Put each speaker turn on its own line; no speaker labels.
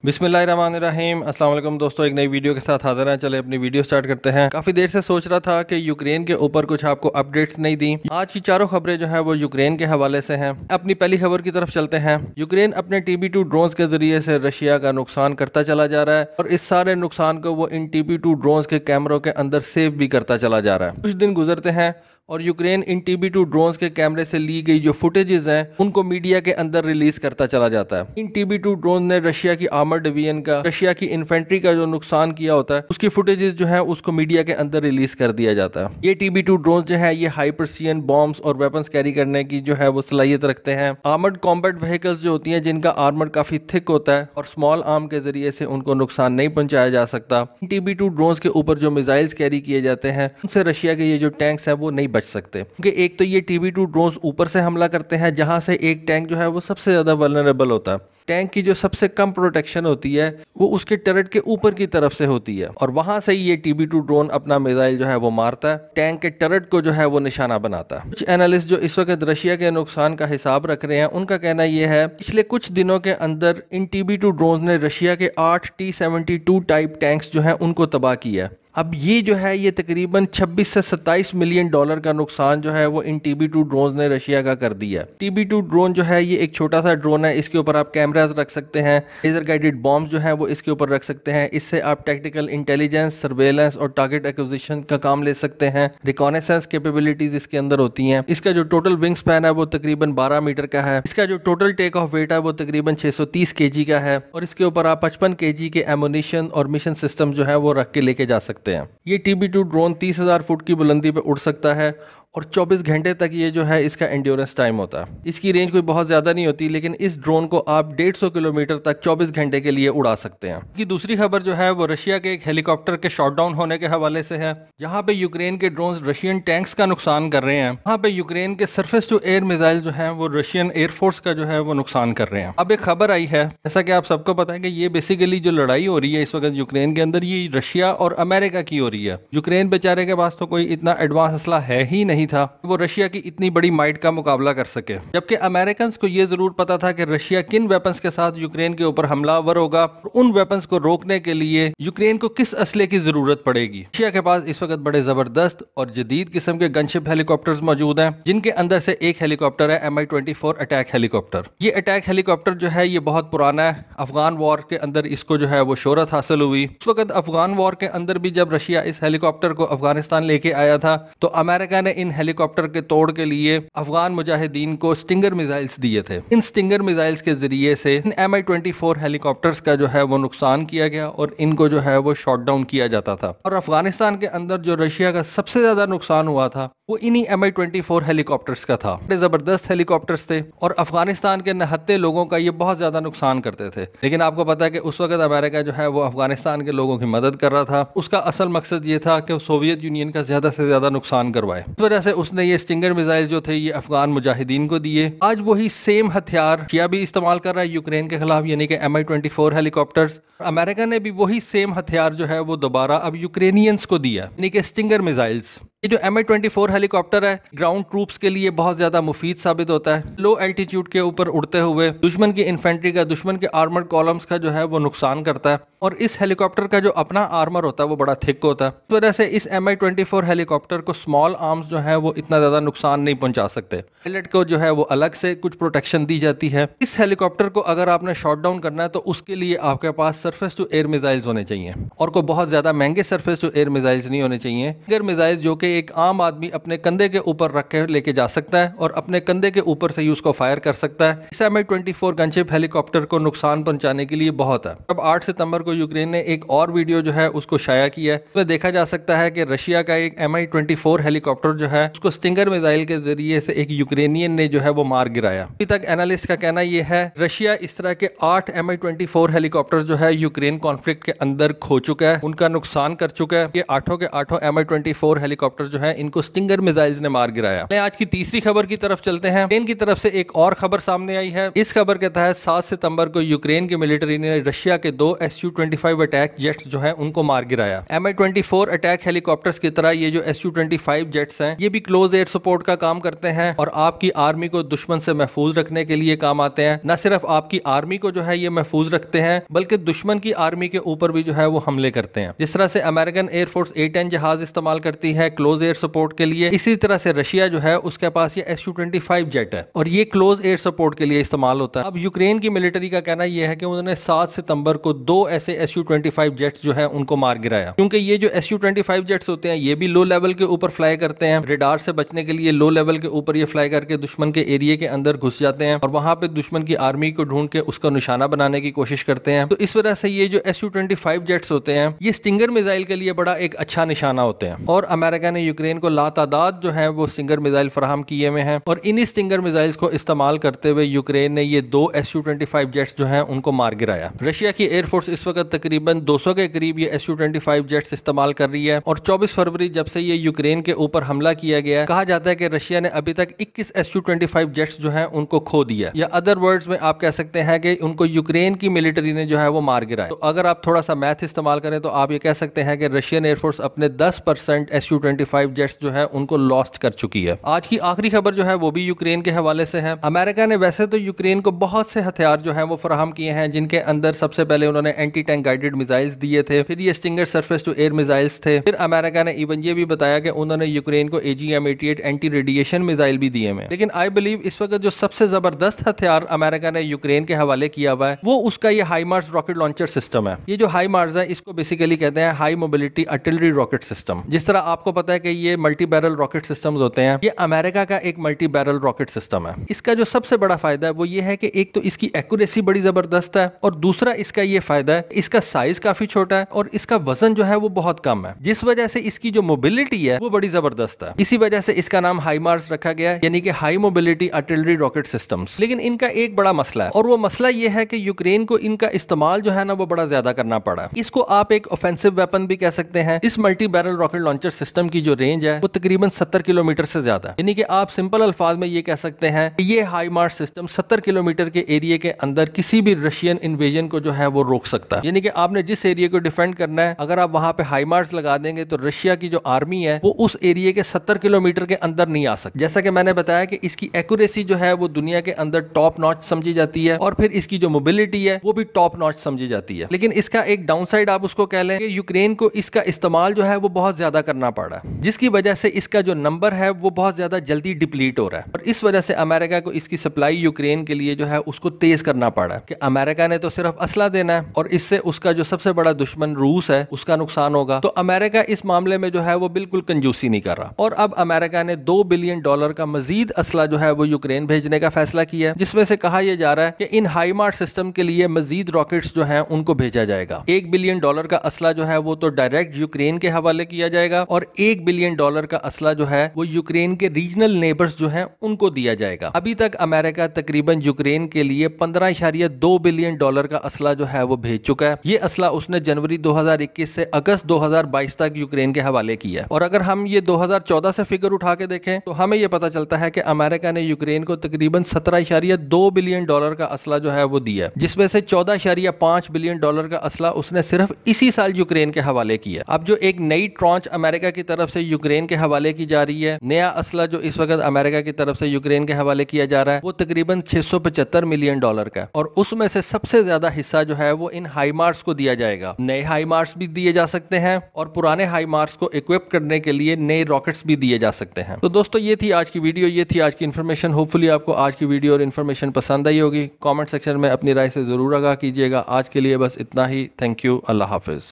बिस्मिल्लाहिर्रहमानिर्रहीम। अस्सलाम वालेकुम दोस्तों, एक नई वीडियो के साथ हाजिर हैं। चले अपनी वीडियो स्टार्ट करते हैं। काफ़ी देर से सोच रहा था कि यूक्रेन के ऊपर कुछ आपको अपडेट्स नहीं दी। आज की चारों खबरें जो है वो यूक्रेन के हवाले से हैं। अपनी पहली खबर की तरफ चलते हैं। यूक्रेन अपने TB2 ड्रोन्स के जरिए से रशिया का नुकसान करता चला जा रहा है और इस सारे नुकसान को वो इन TB2 ड्रोन्स के कैमरों के अंदर सेव भी करता चला जा रहा है। कुछ दिन गुजरते हैं और यूक्रेन इन TB2 ड्रोन्स के कैमरे से ली गई जो फुटेजेस हैं उनको मीडिया के अंदर रिलीज करता चला जाता है। इन TB2 ड्रोन ने रशिया की आर्मर डिवीजन का, रशिया की इन्फेंट्री का जो नुकसान किया होता है उसकी फुटेजेस जो है उसको मीडिया के अंदर रिलीज कर दिया जाता है। ये TB2 ड्रोन जो है ये हाई प्रिसीजन बॉम्ब्स और वेपन्स कैरी करने की जो है वो सलाहियत रखते हैं। आर्मर्ड कॉम्बैट व्हीकल्स जो होती हैं जिनका आर्मर काफी थिक होता है और स्मॉल आर्म के जरिए से उनको नुकसान नहीं पहुंचाया जा सकता। इन TB2 ड्रोन्स के ऊपर जो मिसाइल्स कैरी किए जाते हैं उनसे रशिया के ये जो टैंक्स है वो नहीं बच सकते, क्योंकि एक तो ये TB2 ड्रोन्स ऊपर से हमला करते हैं जहां से एक टैंक जो है वो सबसे ज्यादा वल्नरेबल होता है। टैंक की जो सबसे कम प्रोटेक्शन होती है वो उसके टर्रेट के ऊपर की तरफ से होती है और वहां से ही ये TB2 ड्रोन अपना मिसाइल जो है वो मारता है, टैंक के टर्रेट को जो है वो निशाना बनाता है। कुछ एनालिस्ट जो इस वक्त रशिया के नुकसान का हिसाब रख रहे हैं उनका कहना यह है पिछले कुछ दिनों के अंदर इन TB2 ड्रोन ने रशिया के 8 T-72 टाइप टैंक्स जो है उनको तबाह किया है। अब ये जो है ये तकरीबन 26 से 27 मिलियन डॉलर का नुकसान जो है वो इन TB2 ड्रोन ने रशिया का कर दिया। TB2 ड्रोन जो है ये एक छोटा सा ड्रोन है, इसके ऊपर आप कैमरास रख सकते हैं, लेजर गाइडेड बॉम्ब्स जो है वो इसके ऊपर रख सकते हैं। इससे आप टैक्टिकल इंटेलिजेंस, सर्वेलेंस और टारगेट एक्विजिशन का काम ले सकते हैं। रिकॉनेसेंस कैपेबिलिटीज इसके अंदर होती हैं। इसका जो टोटल विंग स्पैन है वो तकरीबन 12 मीटर का है। इसका जो टोटल टेक ऑफ वेट है वो तकरीबन 630 kg का है और इसके ऊपर आप 55 kg के एमुनिशन और मिशन सिस्टम जो है वो रख के लेके जा सकते हैं। ये TB2 ड्रोन 30,000 फुट की बुलंदी पे उड़ सकता है और 24 घंटे तक ये जो है इसका एंड्योरेंस टाइम होता है। इसकी रेंज कोई बहुत ज़्यादा नहीं होती, लेकिन इस ड्रोन को आप 150 किलोमीटर तक 24 घंटे के लिए उड़ा सकते हैं। की दूसरी खबर जो है वो रशिया के एक हेलीकॉप्टर के शॉट डाउन होने के हवाले से है, जहां पे यूक्रेन के ड्रोन रशियन टैंक्स का नुकसान कर रहे हैं। वहां पे यूक्रेन के सरफेस टू एयर मिसाइल जो है वो रशियन एयरफोर्स का जो है वो नुकसान कर रहे हैं। अब एक खबर आई है, जैसा कि आप सबको पता है कि ये बेसिकली जो लड़ाई हो रही है इस वक्त यूक्रेन के अंदर, ये रशिया और अमेरिका की हो रही है। यूक्रेन बेचारे के पास तो कोई इतना एडवांस असला है ही नहीं था वो रशिया की इतनी बड़ी माइट का मुकाबला कर सके, जबकि अमेरिकन को यह जरूर पता था कि रशिया किन वेपन्स के साथ यूक्रेन के ऊपर हमलावर होगा और उन वेपन्स को रोकने के लिए यूक्रेन को किस असले की जरूरत पड़ेगी। रशिया के पास इस वक्त बड़े जबरदस्त और जदीद किस्म के गनशिप हेलीकॉप्टर्स मौजूद हैं, जिनके अंदर से एक हेलीकॉप्टर है MI-24 अटैक हेलीकॉप्टर। ये अटैक हेलीकॉप्टर जो है ये बहुत पुराना है। अफगान वॉर के अंदर इसको जो है वो शोहरत हासिल हुई। उस वक्त अफगान वॉर के अंदर भी जब रशिया इस हेलीकॉप्टर को अफगानिस्तान लेके आया था तो अमेरिका ने इन हेलीकॉप्टर के तोड़ के लिए अफगान मुजाहिदीन को स्टिंगर मिसाइल्स दिए थे। इन स्टिंगर मिसाइल्स के जरिए से इन MI-24 हेलीकॉप्टर्स का जो है वो नुकसान किया गया और इनको जो है वो शॉट डाउन किया जाता था। और अफगानिस्तान के अंदर जो रशिया का सबसे ज्यादा नुकसान हुआ था वो इन्हीं MI-24 हेलीकॉप्टर्स का था। बड़े जबरदस्त हेलीकॉप्टर्स थे और अफगानिस्तान के नहत्ते लोगों का ये बहुत ज्यादा नुकसान करते थे। लेकिन आपको पता है कि उस वक्त अमेरिका जो है वो अफगानिस्तान के लोगों की मदद कर रहा था। उसका असल मकसद ये था कि सोवियत यूनियन का ज्यादा से ज्यादा नुकसान करवाए। इस वजह से उसने ये स्टिंगर मिसाइल जो थे ये अफगान मुजाहिदीन को दिए। आज वही सेम हथियार रशिया भी इस्तेमाल कर रहा है यूक्रेन के खिलाफ, यानी कि MI-24 हेलीकॉप्टर्स। अमेरिका ने भी वही सेम हथियार जो है वो दोबारा अब यूक्रेनियंस को दिया, यानी कि स्टिंगर मिसाइल्स। ये जो MI-24 हेलीकॉप्टर है ग्राउंड ट्रूप्स के लिए बहुत ज्यादा मुफीद साबित होता है। लो एल्टीट्यूड के ऊपर उड़ते हुए दुश्मन की इन्फेंट्री का, दुश्मन के आर्मर्ड कॉलम्स का जो है वो नुकसान करता है और इस हेलीकॉप्टर का जो अपना आर्मर होता है वो बड़ा थिक होता है। इस वजह से इस MI-24 हेलीकॉप्टर को स्मॉल आर्म्स जो है वो इतना ज्यादा नुकसान नहीं पहुंचा सकते। पायलट को जो है वो अलग से कुछ प्रोटेक्शन दी जाती है। इस हेलीकॉप्टर को अगर आपने शॉट डाउन करना है तो उसके लिए आपके पास सरफेस टू एयर मिसाइल्स होने चाहिए और कोई बहुत ज्यादा महंगे सरफेस टू एयर मिसाइल्स नहीं होने चाहिए। एयर मिसाइल जो कि एक आम आदमी अपने कंधे के ऊपर रख के लेके जा सकता है और अपने कंधे के ऊपर से ही उसको फायर कर सकता है। इस MI-24 गनशिप हेलीकॉप्टर को नुकसान पहुंचाने के लिए बहुत है। अब 8 सितंबर को यूक्रेन ने एक और वीडियो जो है उसको शाया किया है। उसमें देखा जा सकता है कि रशिया का एक MI-24 हेलीकॉप्टर जो है उसको स्टिंगर मिसाइल के जरिए से एक यूक्रेनियन ने जो है वो मार गिराया। अभी तक एनालिस्ट का कहना यह है रशिया इस तरह के 8 MI-24 हेलीकॉप्टर जो है यूक्रेन कॉन्फ्लिक्ट के अंदर खो चुका है, उनका नुकसान कर चुका है। ये 8 के 8 MI-24 हेलीकॉप्टर हेलीकॉप्टर जो है इनको स्टिंगर मिसाइल्स ने मार गिराया। आज की तीसरी खबर की तरफ चलते हैं। यूक्रेन की तरफ से एक और खबर सामने आई है। इस खबर के तहत 7 सितंबर को यूक्रेन की मिलिट्री ने रशिया के 2 Su-25 अटैक जेट्स जो है उनको मार गिराया। Mi-24 अटैक हेलीकॉप्टर्स की तरह ये जो Su-25 जेट्स हैं ये भी क्लोज एयर सपोर्ट का काम करते हैं और आपकी आर्मी को दुश्मन से महफूज रखने के लिए काम आते हैं। न सिर्फ आपकी आर्मी को जो है ये महफूज रखते हैं बल्कि दुश्मन की आर्मी के ऊपर भी जो है वो हमले करते हैं। जिस तरह से अमेरिकन एयरफोर्स A-10 जहाज इस्तेमाल करती है क्लोज एयर सपोर्ट के लिए, इसी तरह से रशिया जो है उसके पास ये Su-25 जेट है और ये क्लोज एयर सपोर्ट के लिए इस्तेमाल होता है। अब यूक्रेन की मिलिट्री का कहना यह है कि उन्होंने 7 सितंबर को 2 ऐसे Su-25 जेट्स जो है उनको मार गिराया, क्योंकि ये जो Su-25 जेट्स होते हैं ये भी लो लेवल के ऊपर फ्लाई करते हैं। रेडार से बचने के लिए लो लेवल के ऊपर ये फ्लाई करके दुश्मन के एरिया के अंदर घुस जाते हैं और वहां पे दुश्मन की आर्मी को ढूंढ के उसका निशाना बनाने की कोशिश करते हैं। तो इस वजह से ये जो Su-25 जेट्स होते हैं ये स्टिंगर मिसाइल के लिए बड़ा एक अच्छा निशाना होते हैं और अमेरिका ने यूक्रेन को लातादाद जो है वो स्टिंगर मिसाइल फराहम किए हुए हैं और इन्हीं स्टिंगर मिसाइल्स को इस्तेमाल करते हुए यूक्रेन ने ये 2 Su-25 जेट्स जो हैं उनको मार गिराया। रशिया की एयरफोर्स इस वक्त तकरीबन 200 के करीब ये Su-25 जेट्स इस्तेमाल कर रही है और 24 फरवरी जब से ये यूक्रेन के ऊपर हमला किया गया, कहा जाता है कि रशिया ने अभी तक 21 Su-25 जेट्स जो हैं उनको खो दिया, या अदर वर्ड्स में आप कह सकते हैं कि उनको यूक्रेन की मिलिट्री ने जो है वो मार गिराया। तो अगर आप थोड़ा सा मैथ इस्तेमाल करें तो आप ये कह सकते हैं कि रशियन एयरफोर्स अपने 10% Su-25 जेट्स जो है उनको लॉस्ट कर चुकी है। आज की आखिरी खबर जो है वो भी यूक्रेन के हवाले से है। अमेरिका ने वैसे तो यूक्रेन को बहुत से हथियार जो है वो फराहम किए हैं, जिनके अंदर सबसे पहले उन्होंने एंटी टैंक गाइडेड मिसाइल्स दिए थे, फिर ये stinger surface to air missiles थे, फिर अमेरिका ने इवन ये भी बताया कि उन्होंने यूक्रेन को AGM-88 एंटी रेडिएशन मिसाइल भी दिए हैं। लेकिन आई बिलीव इस वक्त जो सबसे जबरदस्त हथियार अमेरिका ने यूक्रेन के हवाले किया हुआ है वो उसका ये हाइमार्स रॉकेट लॉन्चर सिस्टम है। ये जो हाइमार्स है इसको बेसिकली कहते हैं high mobility artillery rocket system. जिस तरह आपको पता है कि ये मल्टी बैरल रॉकेट सिस्टम्स होते हैं, ये अमेरिका का एक मल्टी बैरल रॉकेट सिस्टम है। इसका जो सबसे बड़ा फायदा है वो ये है कि एक तो इसकी एक्यूरेसी बड़ी जबरदस्त है और दूसरा इसका ये फायदा है इसका साइज काफी छोटा है और इसका वजन जो है वो बहुत कम है, जिस वजह से इसकी जो मोबिलिटी है वो बड़ी जबरदस्त है। इसी वजह से इसका नाम हाइमार्स रखा गया, यानी कि high mobility artillery rocket systems. लेकिन इनका एक बड़ा मसला है और वो मसला ये है कि यूक्रेन को इनका इस्तेमाल जो है ना वो बड़ा ज्यादा करना पड़ा। इसको आप एक ऑफेंसिव वेपन भी कह सकते हैं। इस multi barrel rocket launcher system की जो रेंज है वो तकरीबन 70 किलोमीटर से ज्यादा है, यानी कि आप सिंपल अल्फाज में ये कह सकते हैं कि ये हाइमार्स सिस्टम 70 किलोमीटर के एरिया के अंदर किसी भी रशियन इन्वेजन को जो है वो रोक सकता है। यानी कि आपने जिस एरिया को डिफेंड करना है, अगर आप वहां पे हाइमार्स लगा देंगे तो रशिया की जो आर्मी है वो उस एरिया के 70 किलोमीटर के अंदर नहीं आ सकती। जैसा कि मैंने बताया कि इसकी एक्यूरेसी जो है वो दुनिया के अंदर टॉप नॉच समझी जाती है और फिर इसकी जो मोबिलिटी है वो भी टॉप नॉच समझी जाती है। लेकिन इसका एक डाउनसाइड आप उसको कह लें कि यूक्रेन को इसका इस्तेमाल जो है वो बहुत ज्यादा करना पड़ा है, जिसकी वजह से इसका जो नंबर है वो बहुत ज्यादा जल्दी डिप्लीट हो रहा है और इस वजह से अमेरिका को इसकी सप्लाई यूक्रेन के लिए जो है उसको तेज करना पड़ा है कि अमेरिका ने तो सिर्फ असला देना है और इससे उसका जो सबसे बड़ा दुश्मन रूस है उसका नुकसान होगा। तो अमेरिका इस मामले में जो है वो बिल्कुल कंजूसी नहीं कर रहा और अब अमेरिका ने $2 बिलियन का मजीद असला जो है वो यूक्रेन भेजने का फैसला किया है, जिसमें से कहा यह जा रहा है कि इन हाइमार्स सिस्टम के लिए मजीद रॉकेट्स जो हैं उनको भेजा जाएगा। $1 बिलियन का असला जो है वो तो डायरेक्ट यूक्रेन के हवाले किया जाएगा और $1 बिलियन का असला जो है वो यूक्रेन के रीजनल नेबर्स जो हैं उनको दिया जाएगा। अभी तक अमेरिका तकरीबन यूक्रेन के लिए $15.2 बिलियन का असला जो है वो भेज चुका है। ये असला उसने जनवरी 2021 से अगस्त 2022 तक यूक्रेन के हवाले किया। और अगर हम ये 2014 से फिगर उठा के देखें तो हमें ये पता चलता है कि अमेरिका ने यूक्रेन को तकरीबन $17.2 बिलियन का असला जो है वो दिया, जिसमें से $14.5 बिलियन का असला उसने सिर्फ इसी साल यूक्रेन के हवाले किया। अब जो एक नई ट्रॉन्च अमेरिका की तरफ से यूक्रेन के हवाले की जा रही है, नया असला जो इस वक्त अमेरिका की तरफ से यूक्रेन के हवाले किया जा रहा है वो तकरीबन $675 मिलियन का और उसमें से सबसे ज्यादा हिस्सा जो है वो इन हाइमार्स को दिया जाएगा। नए हाइमार्स भी दिए जा सकते हैं और पुराने हाइमार्स को इक्विप करने के लिए नए रॉकेट्स भी दिए जा सकते हैं। तो दोस्तों ये थी आज की वीडियो, ये थी आज की इन्फॉर्मेशन। होपफुली आपको आज की वीडियो और इन्फॉर्मेशन पसंद आई होगी। कमेंट सेक्शन में अपनी राय से जरूर आगाह कीजिएगा। आज के लिए बस इतना ही। Thank you. Allah Hafiz.